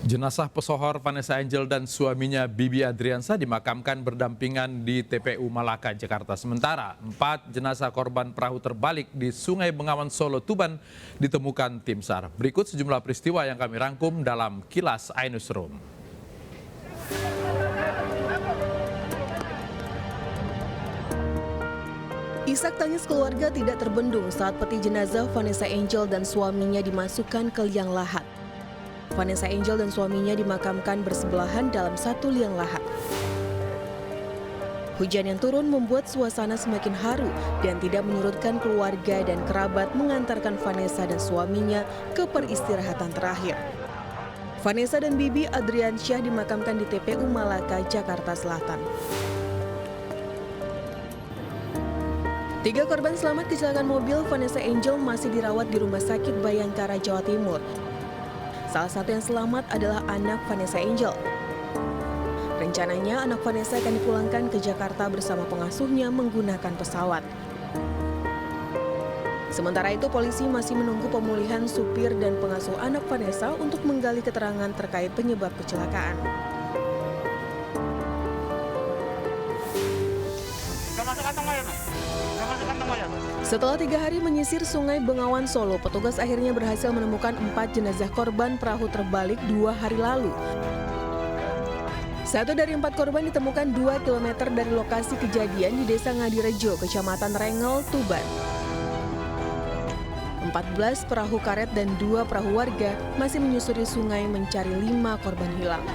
Jenazah pesohor Vanessa Angel dan suaminya Bibi Adriansa dimakamkan berdampingan di TPU Malaka, Jakarta. Sementara 4 jenazah korban perahu terbalik di Sungai Bengawan Solo, Tuban ditemukan tim SAR. Berikut sejumlah peristiwa yang kami rangkum dalam Kilas iNewsroom. Isak tangis keluarga tidak terbendung saat peti jenazah Vanessa Angel dan suaminya dimasukkan ke liang lahat. Vanessa Angel dan suaminya dimakamkan bersebelahan dalam satu liang lahat. Hujan yang turun membuat suasana semakin haru dan tidak menyurutkan keluarga dan kerabat mengantarkan Vanessa dan suaminya ke peristirahatan terakhir. Vanessa dan Bibi Adriansyah dimakamkan di TPU Malaka, Jakarta Selatan. 3 korban selamat kecelakaan mobil Vanessa Angel masih dirawat di Rumah Sakit Bayangkara, Jawa Timur. Salah satu yang selamat adalah anak Vanessa Angel. Rencananya anak Vanessa akan dipulangkan ke Jakarta bersama pengasuhnya menggunakan pesawat. Sementara itu polisi masih menunggu pemulihan supir dan pengasuh anak Vanessa untuk menggali keterangan terkait penyebab kecelakaan. Setelah 3 hari menyisir Sungai Bengawan Solo, petugas akhirnya berhasil menemukan 4 jenazah korban perahu terbalik 2 hari lalu. 1 dari 4 korban ditemukan 2 km dari lokasi kejadian di Desa Ngadirejo, Kecamatan Rengel, Tuban. 14 perahu karet dan 2 perahu warga masih menyusuri sungai mencari 5 korban hilang.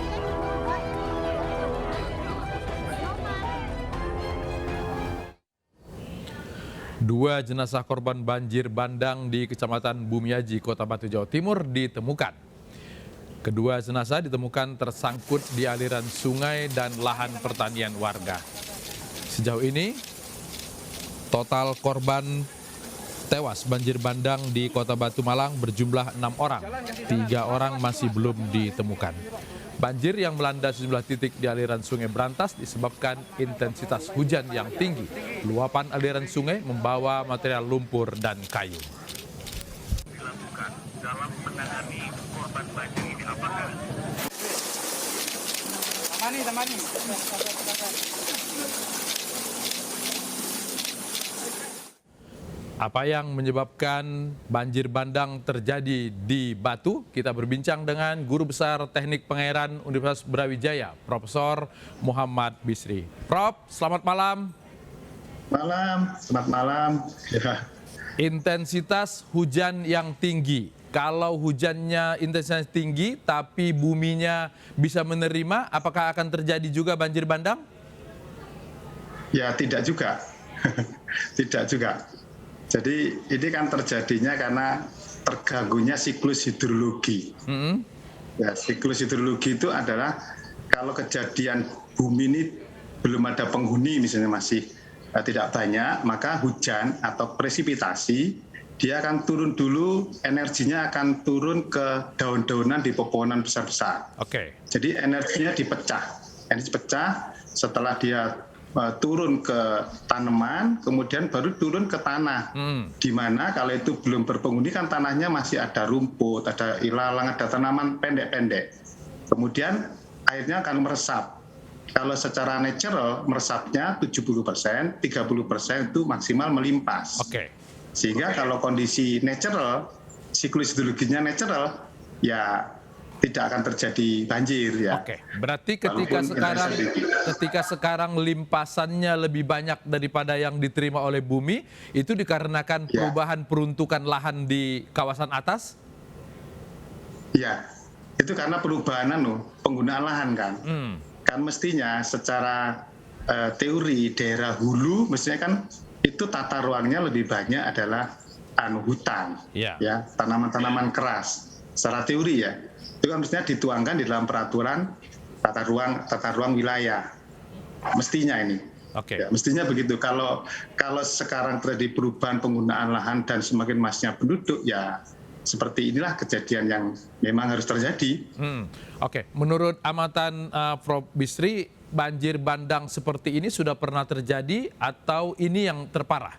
Dua jenazah korban banjir bandang di Kecamatan Bumiaji, Kota Batu, Jawa Timur ditemukan. Kedua jenazah ditemukan tersangkut di aliran sungai dan lahan pertanian warga. Sejauh ini, total korban tewas banjir bandang di Kota Batu Malang berjumlah 6 orang. 3 orang masih belum ditemukan. Banjir yang melanda sejumlah titik di aliran Sungai Brantas disebabkan intensitas hujan yang tinggi. Luapan aliran sungai membawa material lumpur dan kayu. Dilakukan dalam menangani korban banjir ini apakah? Temani. Apa yang menyebabkan banjir bandang terjadi di Batu? Kita berbincang dengan Guru Besar Teknik Pengairan Universitas Brawijaya, Profesor Muhammad Bisri. Prof, selamat malam. Selamat malam. Ya. Intensitas hujan yang tinggi. Kalau hujannya intensitas tinggi, tapi buminya bisa menerima, apakah akan terjadi juga banjir bandang? Ya, tidak juga. Tidak juga. Jadi ini kan terjadinya karena terganggunya siklus hidrologi. Ya, siklus hidrologi itu adalah kalau kejadian bumi ini belum ada penghuni misalnya masih tidak banyak, maka hujan atau presipitasi dia akan turun dulu, energinya akan turun ke daun-daunan di pepohonan besar-besar. Oke. Jadi energinya dipecah. Energi pecah setelah dia turun ke tanaman, kemudian baru turun ke tanah. Di mana kalau itu belum berpenghuni kan tanahnya masih ada rumput, ada ilalang, ada tanaman pendek-pendek. Kemudian airnya akan meresap. Kalau secara natural meresapnya 70%, 30% itu maksimal melimpas. Oke. Sehingga kalau kondisi natural, siklus hidrologinya natural, ya tidak akan terjadi banjir ya. Oke, berarti ketika sekarang limpasannya lebih banyak daripada yang diterima oleh bumi, itu dikarenakan perubahan peruntukan lahan di kawasan atas? Ya, itu karena perubahan penggunaan lahan kan. Kan mestinya secara teori daerah hulu mestinya kan itu tata ruangnya lebih banyak adalah hutan, ya tanaman-tanaman keras. Secara teori ya. Itu kan mestinya dituangkan di dalam peraturan tata ruang wilayah. Mestinya ini. Oke. Ya, mestinya begitu. Kalau sekarang terjadi perubahan penggunaan lahan dan semakin masnya penduduk, ya seperti inilah kejadian yang memang harus terjadi. Oke. Menurut amatan Prof. Bisri, banjir bandang seperti ini sudah pernah terjadi atau ini yang terparah?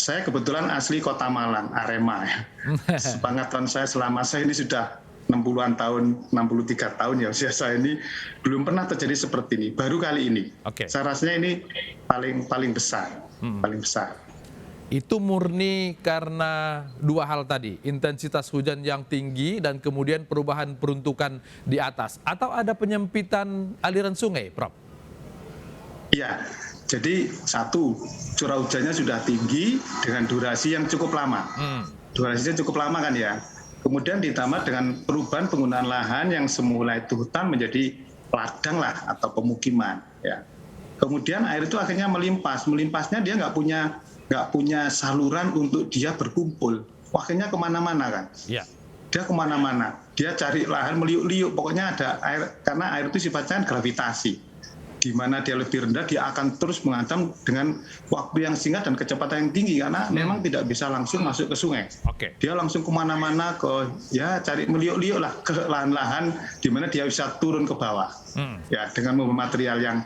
Saya kebetulan asli Kota Malang, Arema ya. Sepengetahuan saya selama saya ini sudah 60-an tahun, 63 tahun ya usia saya ini belum pernah terjadi seperti ini. Baru kali ini. Oke. Saya rasanya ini paling besar, paling besar. Itu murni karena dua hal tadi, intensitas hujan yang tinggi dan kemudian perubahan peruntukan di atas. Atau ada penyempitan aliran sungai, Prof? Iya, jadi satu, curah hujannya sudah tinggi dengan durasi yang cukup lama. Durasinya cukup lama kan ya. Kemudian ditambah dengan perubahan penggunaan lahan yang semula itu hutan menjadi ladang lah atau pemukiman. Ya. Kemudian air itu akhirnya melimpasnya dia nggak punya saluran untuk dia berkumpul. Akhirnya kemana-mana kan. Ya. Dia kemana-mana. Dia cari lahan meliuk-liuk. Pokoknya ada air karena air itu sifatnya gravitasi. Di mana dia lebih rendah, dia akan terus mengancam dengan waktu yang singkat dan kecepatan yang tinggi karena memang tidak bisa langsung masuk ke sungai. Oke. Dia langsung kemana-mana cari meliuk-liuk lah ke lahan-lahan di mana dia bisa turun ke bawah. Ya dengan membawa material yang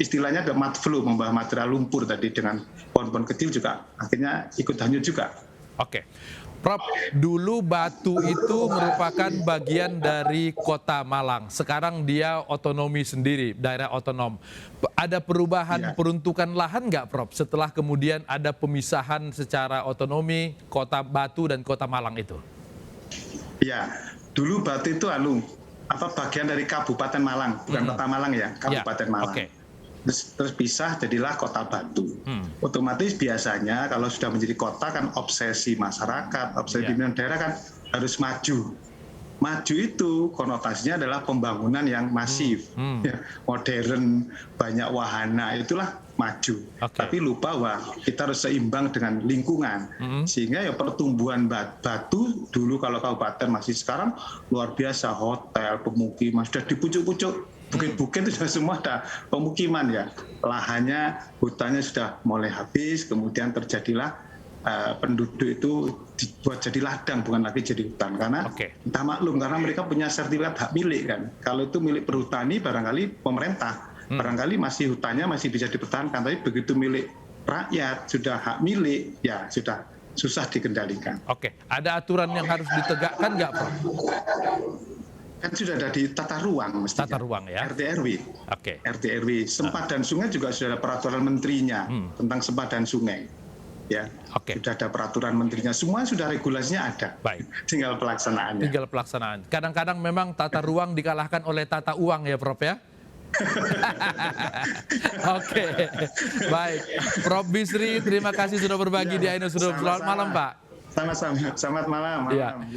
istilahnya ada mud flow, membawa material lumpur tadi dengan pohon-pohon kecil juga akhirnya ikut hanyut juga. Oke. Prof, dulu Batu itu merupakan bagian dari Kota Malang. Sekarang dia otonomi sendiri, daerah otonom. Ada perubahan peruntukan lahan nggak, Prof? Setelah kemudian ada pemisahan secara otonomi Kota Batu dan Kota Malang itu? Ya, dulu Batu itu bagian dari Kabupaten Malang, bukan Kota Malang ya, Kabupaten Malang. Okay. Terus pisah jadilah Kota Batu. Otomatis biasanya kalau sudah menjadi kota kan obsesi masyarakat, obsesi pimpinan daerah kan harus maju. Maju itu konotasinya adalah pembangunan yang masif, ya, modern, banyak wahana, itulah maju. Tapi lupa kita harus seimbang dengan lingkungan. Sehingga ya pertumbuhan Batu dulu kalau kabupaten masih sekarang luar biasa, hotel, pemukiman, sudah di pucuk-pucuk. Bukit-bukit itu sudah semua ada pemukiman ya. Lahannya, hutannya sudah mulai habis, kemudian terjadilah penduduk itu dibuat jadi ladang, bukan lagi jadi hutan. Karena entah maklum, karena mereka punya sertifikat hak milik kan. Kalau itu milik perhutani, barangkali pemerintah. Barangkali masih hutannya masih bisa dipertahankan, tapi begitu milik rakyat, sudah hak milik, ya sudah susah dikendalikan. Oke, ada aturan yang harus ditegakkan nggak, Prof? Kan sudah ada di tata ruang mestinya. Tata ruang ya. RT RW. Oke. RT RW. Sempat dan sungai juga sudah ada peraturan menterinya tentang sempat dan sungai. Ya. Sudah ada peraturan menterinya. Semua sudah regulasinya ada. Baik. Tinggal pelaksanaannya. Tinggal pelaksanaan. Kadang-kadang memang tata ruang dikalahkan oleh tata uang ya, Prof ya. Oke. Baik. Prof Bisri, terima kasih sudah berbagi di Ainus. Selamat malam, Pak. Sama-sama. Selamat malam. Ya.